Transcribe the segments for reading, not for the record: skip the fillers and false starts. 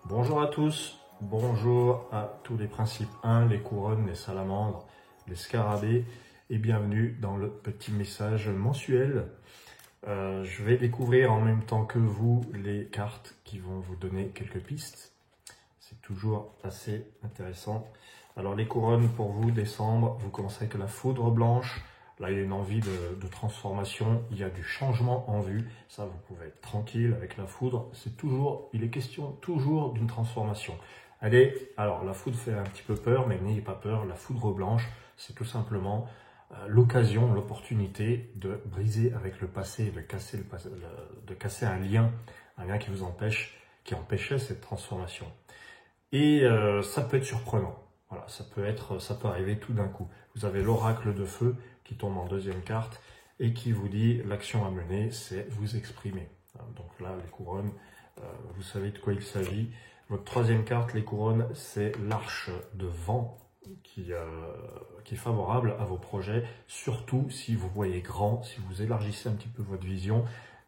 Bonjour à tous, bonjour à tous les principes 1, les couronnes, les salamandres, les scarabées et bienvenue dans le petit message mensuel. Je vais découvrir en même temps que vous les cartes qui vont vous donner quelques pistes. C'est toujours assez intéressant. Alors les couronnes pour vous, décembre, vous commencez avec la foudre blanche. Là, il y a une envie de transformation, il y a du changement en vue. Ça, vous pouvez être tranquille avec la foudre. Il est question toujours d'une transformation. Allez, alors la foudre fait un petit peu peur, mais n'ayez pas peur. La foudre blanche, c'est tout simplement l'occasion, l'opportunité de briser avec le passé, de casser un lien qui vous qui empêchait cette transformation. Et ça peut être surprenant. Voilà, ça peut arriver tout d'un coup. Vous avez l'oracle de feu qui tombe en deuxième carte et qui vous dit l'action à mener, c'est vous exprimer. Donc là, les couronnes, vous savez de quoi il s'agit. Votre troisième carte, les couronnes, c'est l'arche de vent qui est favorable à vos projets, surtout si vous voyez grand, si vous élargissez un petit peu votre vision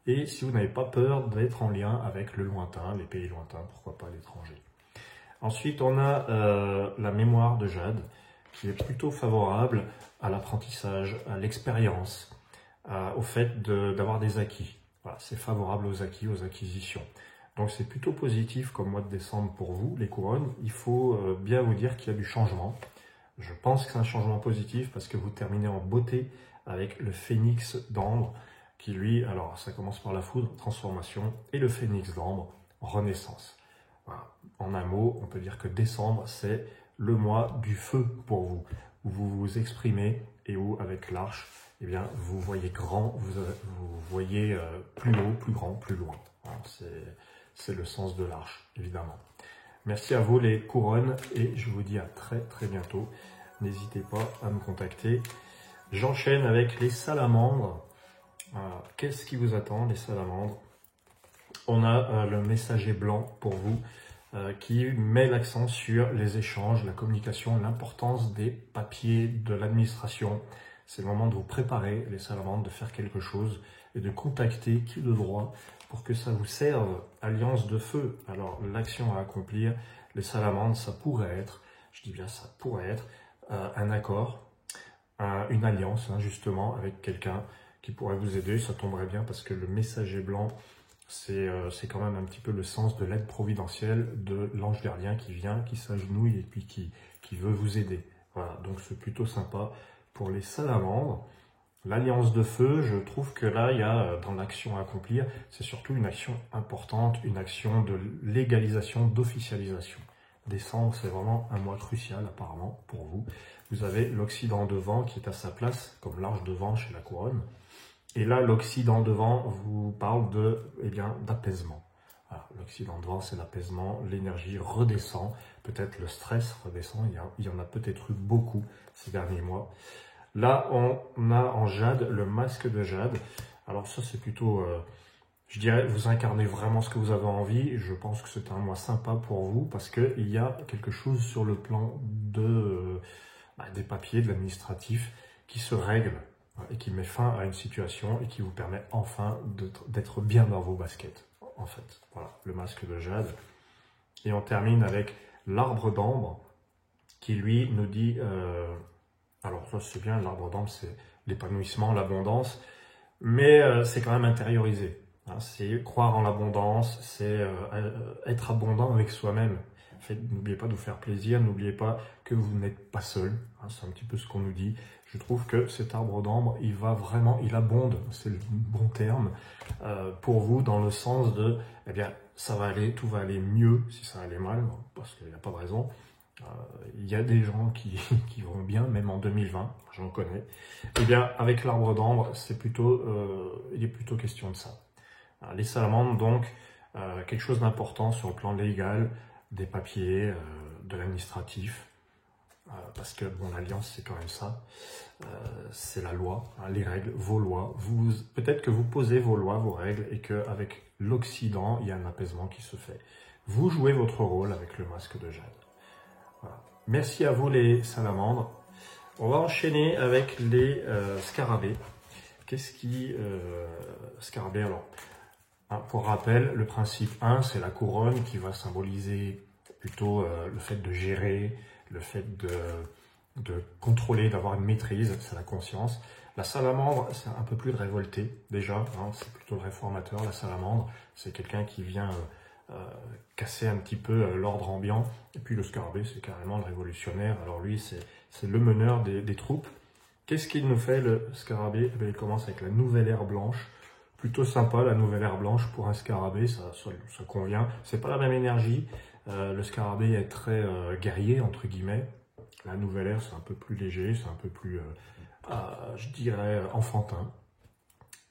et si vous n'avez pas peur d'être en lien avec le lointain, les pays lointains, pourquoi pas l'étranger. Ensuite, on a la mémoire de Jade, qui est plutôt favorable à l'apprentissage, à l'expérience, au fait d'avoir des acquis. Voilà, c'est favorable aux acquis, aux acquisitions. Donc c'est plutôt positif comme mois de décembre pour vous, les couronnes. Il faut bien vous dire qu'il y a du changement. Je pense que c'est un changement positif parce que vous terminez en beauté avec le phénix d'ambre, qui lui, alors ça commence par la foudre, transformation, et le phénix d'ambre, renaissance. Voilà. En un mot, on peut dire que décembre, c'est le mois du feu pour vous, où vous vous exprimez et où, avec l'arche, eh bien, vous voyez grand, vous voyez plus haut, plus grand, plus loin. C'est le sens de l'arche, évidemment. Merci à vous les couronnes et je vous dis à très bientôt. N'hésitez pas à me contacter. J'enchaîne avec les salamandres. Qu'est-ce qui vous attend, les salamandres? On a le messager blanc pour vous qui met l'accent sur les échanges, la communication, l'importance des papiers, de l'administration. C'est le moment de vous préparer, les salamandres, de faire quelque chose et de contacter qui de droit pour que ça vous serve. Alliance de feu. Alors, l'action à accomplir, les salamandres, ça pourrait être, je dis bien ça pourrait être, un accord, une alliance, justement, avec quelqu'un qui pourrait vous aider. Ça tomberait bien parce que le messager blanc, c'est quand même un petit peu le sens de l'aide providentielle de l'ange gardien qui vient, qui s'agenouille et puis qui veut vous aider. Voilà, donc c'est plutôt sympa pour les salamandres. L'alliance de feu, je trouve que là, il y a dans l'action à accomplir, c'est surtout une action importante, une action de légalisation, d'officialisation. Décembre, c'est vraiment un mois crucial apparemment pour vous. Vous avez l'Occident de vent qui est à sa place, comme l'arche de vent chez la couronne. Et là, l'Occident de vent vous parle d'apaisement. Voilà, l'Occident de vent, c'est l'apaisement, l'énergie redescend, peut-être le stress redescend, il y en a peut-être eu beaucoup ces derniers mois. Là, on a en jade le masque de jade. Alors ça, c'est plutôt, je dirais, vous incarnez vraiment ce que vous avez envie. Je pense que c'est un mois sympa pour vous parce qu'il y a quelque chose sur le plan des papiers, de l'administratif qui se règle et qui met fin à une situation et qui vous permet enfin d'être bien dans vos baskets, en fait. Voilà, le masque de jade. Et on termine avec l'arbre d'ambre qui, lui, nous dit... alors ça, c'est bien, l'arbre d'ambre, c'est l'épanouissement, l'abondance, mais c'est quand même intériorisé. C'est croire en l'abondance, c'est être abondant avec soi-même. En fait, n'oubliez pas de vous faire plaisir, n'oubliez pas que vous n'êtes pas seul. C'est un petit peu ce qu'on nous dit. Je trouve que cet arbre d'ambre, il abonde, c'est le bon terme, pour vous dans le sens de, eh bien, ça va aller, tout va aller mieux si ça allait mal, parce qu'il n'y a pas de raison. Il y a des gens qui vont bien, même en 2020, j'en connais. Eh bien, avec l'arbre d'ambre, il est plutôt question de ça. Les salamandres, donc, quelque chose d'important sur le plan légal, des papiers, de l'administratif, parce que bon, l'alliance, c'est quand même ça. C'est la loi, les règles, vos lois. Peut-être que vous posez vos lois, vos règles, et qu'avec l'Occident, il y a un apaisement qui se fait. Vous jouez votre rôle avec le masque de jade. Voilà. Merci à vous les salamandres. On va enchaîner avec les scarabées. Scarabées, alors, Pour rappel, le principe 1, c'est la couronne qui va symboliser plutôt le fait de gérer, le fait de contrôler, d'avoir une maîtrise, c'est la conscience. La salamandre, c'est un peu plus révolté déjà, hein, c'est plutôt le réformateur. La salamandre, c'est quelqu'un qui vient casser un petit peu l'ordre ambiant. Et puis le scarabée, c'est carrément le révolutionnaire. Alors lui, c'est le meneur des troupes. Qu'est-ce qu'il nous fait, le scarabée? Il commence avec la nouvelle ère blanche. Plutôt sympa, la nouvelle ère blanche pour un scarabée, ça convient. C'est pas la même énergie. Le scarabée est très guerrier, entre guillemets. La nouvelle ère, c'est un peu plus léger, c'est un peu plus, je dirais, enfantin.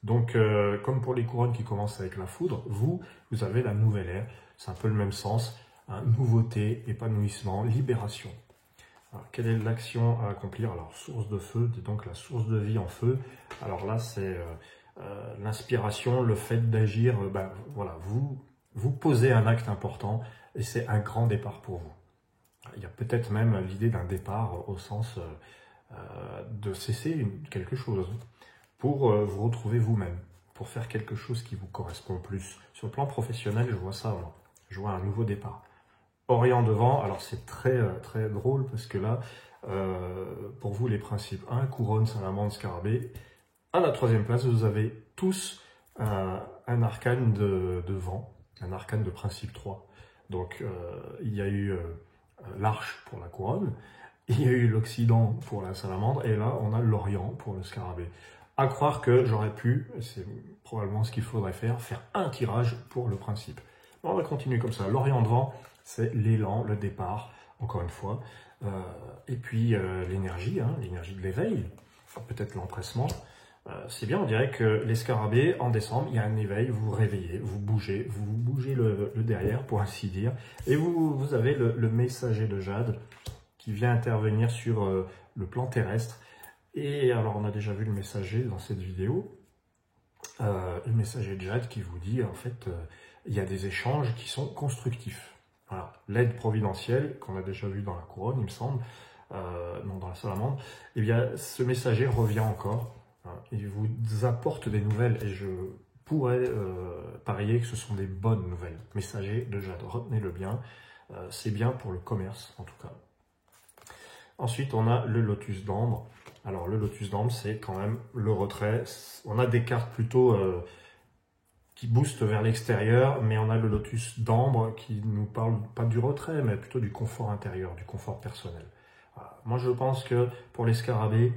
Donc, comme pour les couronnes qui commencent avec la foudre, vous avez la nouvelle ère. C'est un peu le même sens. Hein, nouveauté, épanouissement, libération. Alors, quelle est l'action à accomplir? Alors, source de feu, donc la source de vie en feu. Alors là, c'est l'inspiration, le fait d'agir. Voilà, vous posez un acte important et c'est un grand départ pour vous. Il y a peut-être même l'idée d'un départ au sens de cesser quelque chose pour vous retrouver vous-même, pour faire quelque chose qui vous correspond plus. Sur le plan professionnel, je vois ça, moi. Je vois un nouveau départ. Orient devant, alors c'est très drôle parce que là, pour vous les principes 1, couronne, salamandre, scarabée. À la troisième place, vous avez tous un arcane de vent, un arcane de principe 3. Donc il y a eu l'arche pour la couronne, il y a eu l'Occident pour la salamandre, et là on a l'Orient pour le scarabée. À croire que j'aurais pu, c'est probablement ce qu'il faudrait faire un tirage pour le principe. On va continuer comme ça. L'Orient devant, c'est l'élan, le départ, encore une fois. Et puis l'énergie, hein, l'énergie de l'éveil, peut-être l'empressement. C'est bien, on dirait que les scarabées, en décembre, il y a un éveil, vous vous réveillez, vous bougez le derrière, pour ainsi dire. Et vous avez le messager de Jade qui vient intervenir sur le plan terrestre. Et alors, on a déjà vu le messager dans cette vidéo. Le messager de Jade qui vous dit, en fait, il y a des échanges qui sont constructifs. Voilà. L'aide providentielle, qu'on a déjà vu dans la couronne, il me semble, non, dans la salamandre, eh bien, ce messager revient encore. Il vous apporte des nouvelles et je pourrais parier que ce sont des bonnes nouvelles. Messager de Jade, retenez-le bien, c'est bien pour le commerce en tout cas. Ensuite, on a le lotus d'ambre. Alors le lotus d'ambre, c'est quand même le retrait. On a des cartes plutôt qui boostent vers l'extérieur, mais on a le lotus d'ambre qui nous parle pas du retrait, mais plutôt du confort intérieur, du confort personnel. Voilà. Moi, je pense que pour les scarabées,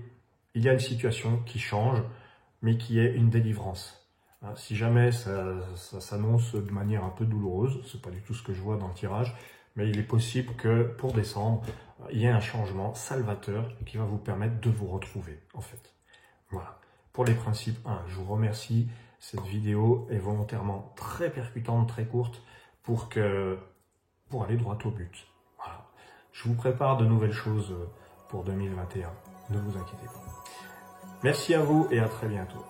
il y a une situation qui change, mais qui est une délivrance. Si jamais ça s'annonce de manière un peu douloureuse, c'est pas du tout ce que je vois dans le tirage, mais il est possible que pour décembre, il y ait un changement salvateur qui va vous permettre de vous retrouver, en fait. Voilà. Pour les principes 1, je vous remercie. Cette vidéo est volontairement très percutante, très courte, pour aller droit au but. Voilà. Je vous prépare de nouvelles choses pour 2021. Ne vous inquiétez pas. Merci à vous et à très bientôt.